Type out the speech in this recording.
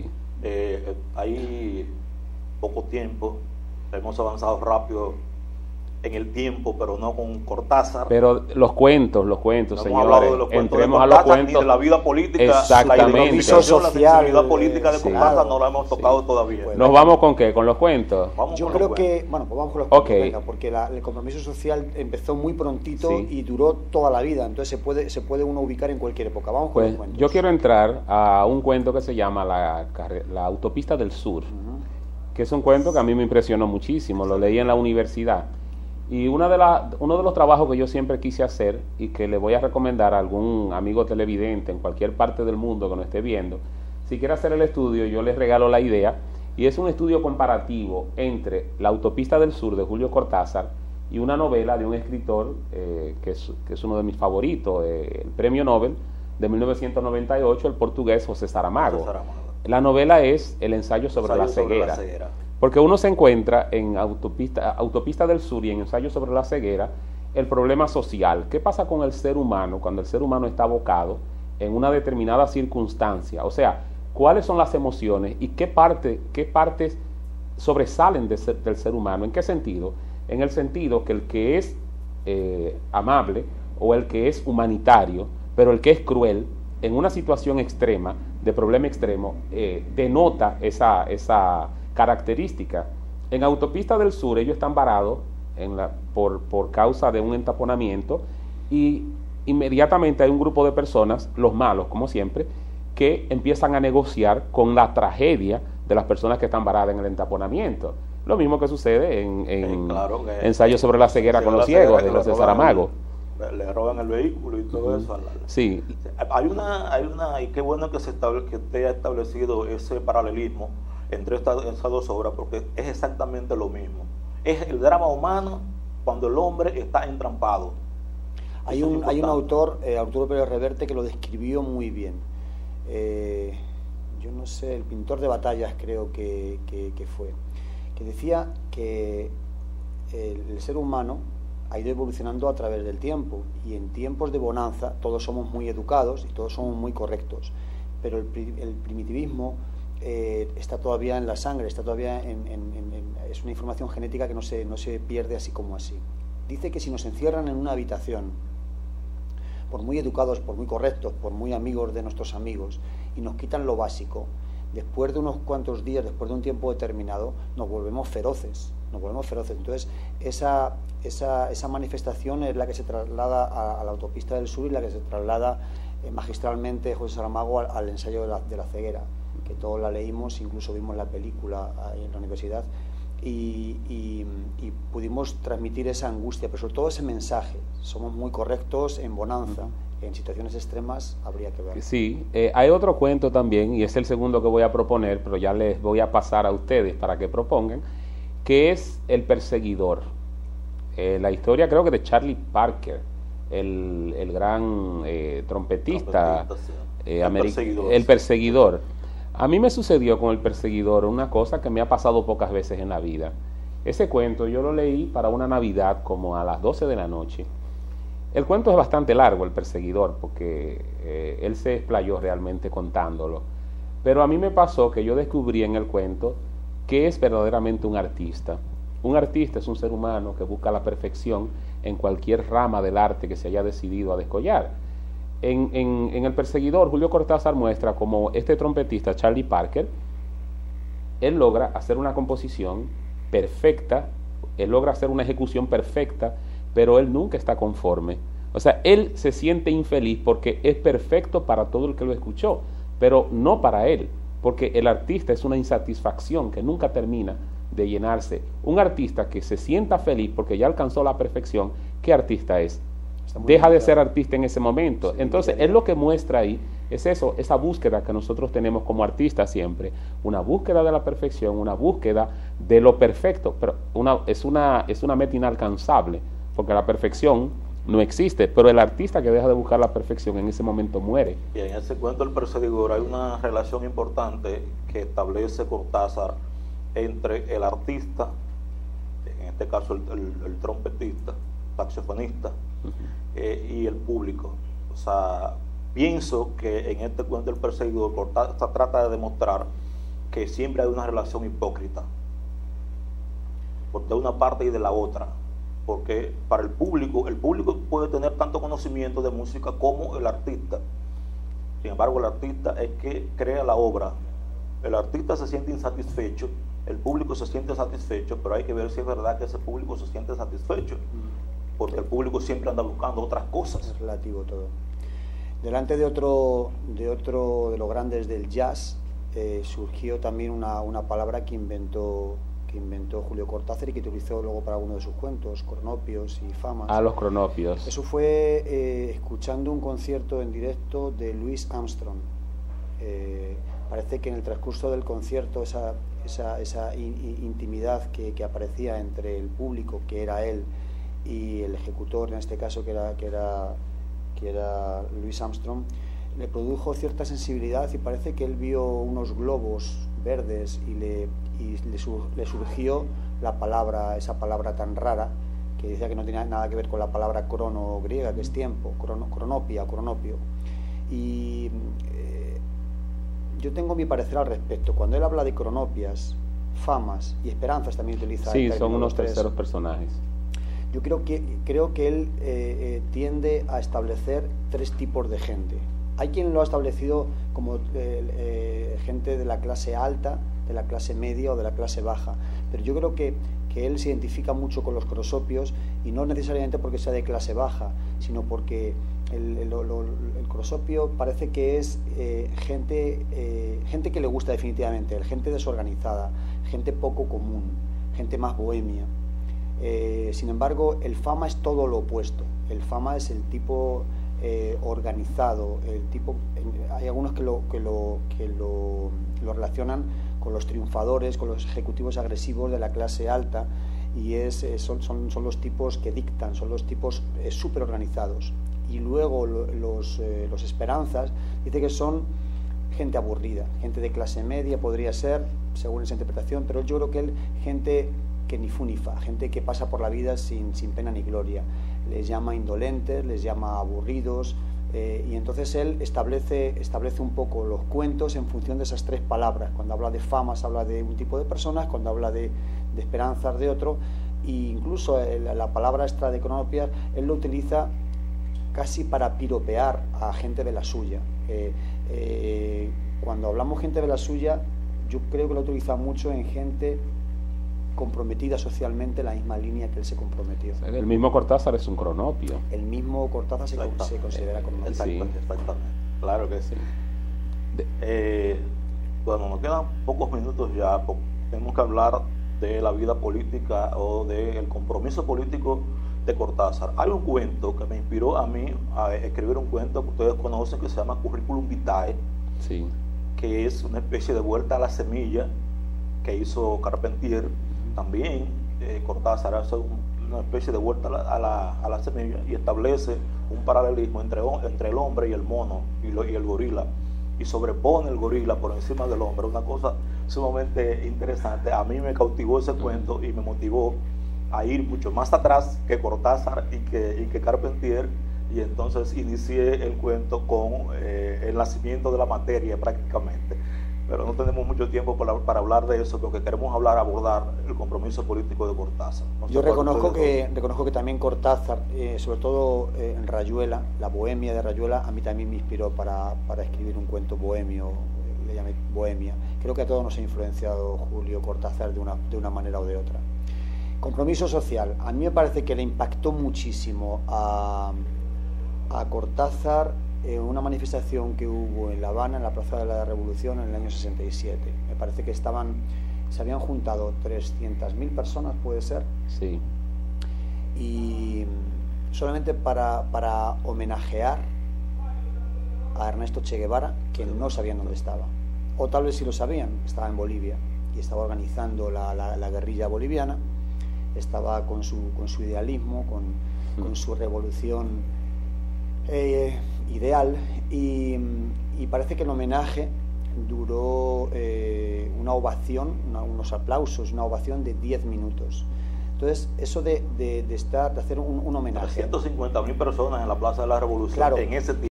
Sí. Hay poco tiempo, hemos avanzado rápido en el tiempo, pero no con Cortázar. Pero los cuentos, no señores, hemos hablado de los cuentos entremos de a los Cortázar, cuentos. ni de la vida política, Exactamente. la sensibilidad política de Cortázar no la hemos tocado todavía. ¿Nos vamos con qué? ¿Con los cuentos? Yo creo que, bueno, pues vamos con los cuentos, venga, porque el compromiso social empezó muy prontito y duró toda la vida, entonces se puede uno ubicar en cualquier época. Vamos con los cuentos. Yo quiero entrar a un cuento que se llama La Autopista del Sur, que es un cuento que a mí me impresionó muchísimo, lo leí en la universidad. Y uno de los trabajos que yo siempre quise hacer y que le voy a recomendar a algún amigo televidente en cualquier parte del mundo que nos esté viendo, si quiere hacer el estudio, yo les regalo la idea, y es un estudio comparativo entre La Autopista del Sur de Julio Cortázar y una novela de un escritor que es uno de mis favoritos, el premio Nobel de 1998, el portugués José Saramago. La novela es El ensayo sobre la ceguera. Porque uno se encuentra en Autopista del Sur y en Ensayo sobre la ceguera el problema social. ¿Qué pasa con el ser humano cuando el ser humano está abocado en una determinada circunstancia? O sea, ¿cuáles son las emociones y qué partes sobresalen del ser humano? ¿En qué sentido? En el sentido que el que es amable o el que es humanitario, pero el que es cruel, en una situación extrema, de problema extremo, denota esa característica. En Autopista del Sur ellos están varados por causa de un entaponamiento y inmediatamente hay un grupo de personas, los malos como siempre, que empiezan a negociar con la tragedia de las personas que están varadas en el entaponamiento. Lo mismo que sucede en Ensayo sobre la ceguera con los ciegos de José Saramago. Le roban el vehículo y todo eso. Sí. Hay una, y qué bueno que usted ha establecido ese paralelismo entre esas dos obras, porque es exactamente lo mismo. Es el drama humano cuando el hombre está entrampado. Hay un autor, Arturo Pérez Reverte, que lo describió muy bien. Yo no sé, el pintor de batallas creo que fue, que decía que el ser humano ha ido evolucionando a través del tiempo, y en tiempos de bonanza todos somos muy educados y todos somos muy correctos, pero el primitivismo está todavía en la sangre, está todavía es una información genética que no se pierde así como así. Dice que si nos encierran en una habitación, por muy educados, por muy correctos, por muy amigos de nuestros amigos, y nos quitan lo básico, después de unos cuantos días, después de un tiempo determinado, nos volvemos feroces. Entonces, esa manifestación es la que se traslada a la Autopista del Sur y la que se traslada magistralmente José Saramago al ensayo de la ceguera, que todos la leímos, incluso vimos la película en la universidad, y pudimos transmitir esa angustia, pero sobre todo ese mensaje. Somos muy correctos en bonanza, en situaciones extremas habría que ver. Sí, hay otro cuento también, y es el segundo que voy a proponer, pero ya les voy a pasar a ustedes para que propongan, que es El perseguidor. La historia creo que de Charlie Parker, el gran trompetista, el perseguidor. A mí me sucedió con El perseguidor una cosa que me ha pasado pocas veces en la vida. Ese cuento yo lo leí para una Navidad como a las 12 de la noche. El cuento es bastante largo, El perseguidor, porque él se explayó realmente contándolo. Pero a mí me pasó que yo descubrí en el cuento que es verdaderamente un artista. Un artista es un ser humano que busca la perfección en cualquier rama del arte que se haya decidido a descollar. En El perseguidor, Julio Cortázar muestra como este trompetista, Charlie Parker, él logra hacer una composición perfecta, él logra hacer una ejecución perfecta, pero él nunca está conforme. O sea, él se siente infeliz porque es perfecto para todo el que lo escuchó, pero no para él, porque el artista es una insatisfacción que nunca termina de llenarse. Un artista que se sienta feliz porque ya alcanzó la perfección, ¿qué artista es? Deja de ser artista en ese momento. Sí, entonces, él lo que muestra ahí es eso, esa búsqueda que nosotros tenemos como artistas siempre, una búsqueda de la perfección, una búsqueda de lo perfecto, pero es una meta inalcanzable, porque la perfección no existe, pero el artista que deja de buscar la perfección en ese momento muere. Y en ese cuento El perseguidor hay una relación importante que establece Cortázar entre el artista, en este caso el trompetista, saxofonista, y el público. O sea, pienso que en este cuento El perseguidor Cortázar trata de demostrar que siempre hay una relación hipócrita, de una parte y de la otra, porque para el público puede tener tanto conocimiento de música como el artista. Sin embargo, el artista es que crea la obra. El artista se siente insatisfecho, el público se siente satisfecho, pero hay que ver si es verdad que ese público se siente satisfecho, porque el público siempre anda buscando otras cosas. Es relativo todo. Delante de otro de los grandes del jazz, surgió también una palabra que inventó Julio Cortázar y que utilizó luego para uno de sus cuentos, cronopios y famas. Ah, los cronopios. Eso fue escuchando un concierto en directo de Louis Armstrong. Parece que en el transcurso del concierto esa intimidad que aparecía entre el público, que era él, y el ejecutor, en este caso que era Louis Armstrong, le produjo cierta sensibilidad, y parece que él vio unos globos verdes y le surgió esa palabra tan rara, que decía que no tenía nada que ver con la palabra crono griega, que es tiempo, cronopia, cronopio. Y yo tengo mi parecer al respecto. Cuando él habla de cronopias, famas y esperanzas, también utiliza... Sí, son unos terceros personajes. Yo creo que él tiende a establecer tres tipos de gente. Hay quien lo ha establecido como gente de la clase alta, de la clase media o de la clase baja, pero yo creo que él se identifica mucho con los crosopios, y no necesariamente porque sea de clase baja, sino porque el crosopio parece que es gente que le gusta definitivamente, gente desorganizada, gente poco común, gente más bohemia. Sin embargo, el fama es todo lo opuesto. El fama es el tipo organizado, el tipo. Hay algunos que lo relacionan con los triunfadores, con los ejecutivos agresivos de la clase alta, y son los tipos que dictan, son los tipos súper organizados. Y luego los esperanzas, dice que son gente aburrida, gente de clase media podría ser, según esa interpretación, pero yo creo que gente que ni fu ni fa, gente que pasa por la vida sin pena ni gloria. Les llama indolentes, les llama aburridos, y entonces él establece un poco los cuentos en función de esas tres palabras. Cuando habla de famas habla de un tipo de personas, cuando habla de esperanzas de otro, e incluso la palabra extra de cronopias él lo utiliza casi para piropear a gente de la suya. Cuando hablamos gente de la suya, yo creo que lo utiliza mucho en gente comprometida socialmente en la misma línea que él se comprometió. El mismo Cortázar es un cronopio. El mismo Cortázar se considera cronopio. Exactamente. Claro que sí. Bueno, nos quedan pocos minutos ya. Tenemos que hablar de la vida política o del compromiso político de Cortázar. Hay un cuento que me inspiró a mí a escribir un cuento que ustedes conocen, que se llama Curriculum Vitae, sí, que es una especie de vuelta a la semilla que hizo Carpentier. También Cortázar hace una especie de vuelta a la semilla y establece un paralelismo entre el hombre y el mono y el gorila, y sobrepone el gorila por encima del hombre. Una cosa sumamente interesante. A mí me cautivó ese cuento y me motivó a ir mucho más atrás que Cortázar y que Carpentier, y entonces inicié el cuento con el nacimiento de la materia prácticamente. Pero no tenemos mucho tiempo para hablar de eso, porque queremos abordar el compromiso político de Cortázar. No sé. Yo reconozco que también Cortázar, sobre todo en Rayuela, la bohemia de Rayuela, a mí también me inspiró para escribir un cuento bohemio, le llamé Bohemia. Creo que a todos nos ha influenciado Julio Cortázar de una manera o de otra. Compromiso social. A mí me parece que le impactó muchísimo a Cortázar una manifestación que hubo en La Habana, en la Plaza de la Revolución, en el año 67. Me parece que se habían juntado 300.000 personas, puede ser. Sí. Y solamente para homenajear a Ernesto Che Guevara, que no sabían dónde estaba. O tal vez sí lo sabían, estaba en Bolivia y estaba organizando la guerrilla boliviana, estaba con su idealismo, con su revolución ideal, y parece que el homenaje duró una ovación, unos aplausos, una ovación de 10 minutos. Entonces, eso de hacer un homenaje. 350.000 personas en la Plaza de la Revolución, claro, en ese tiempo.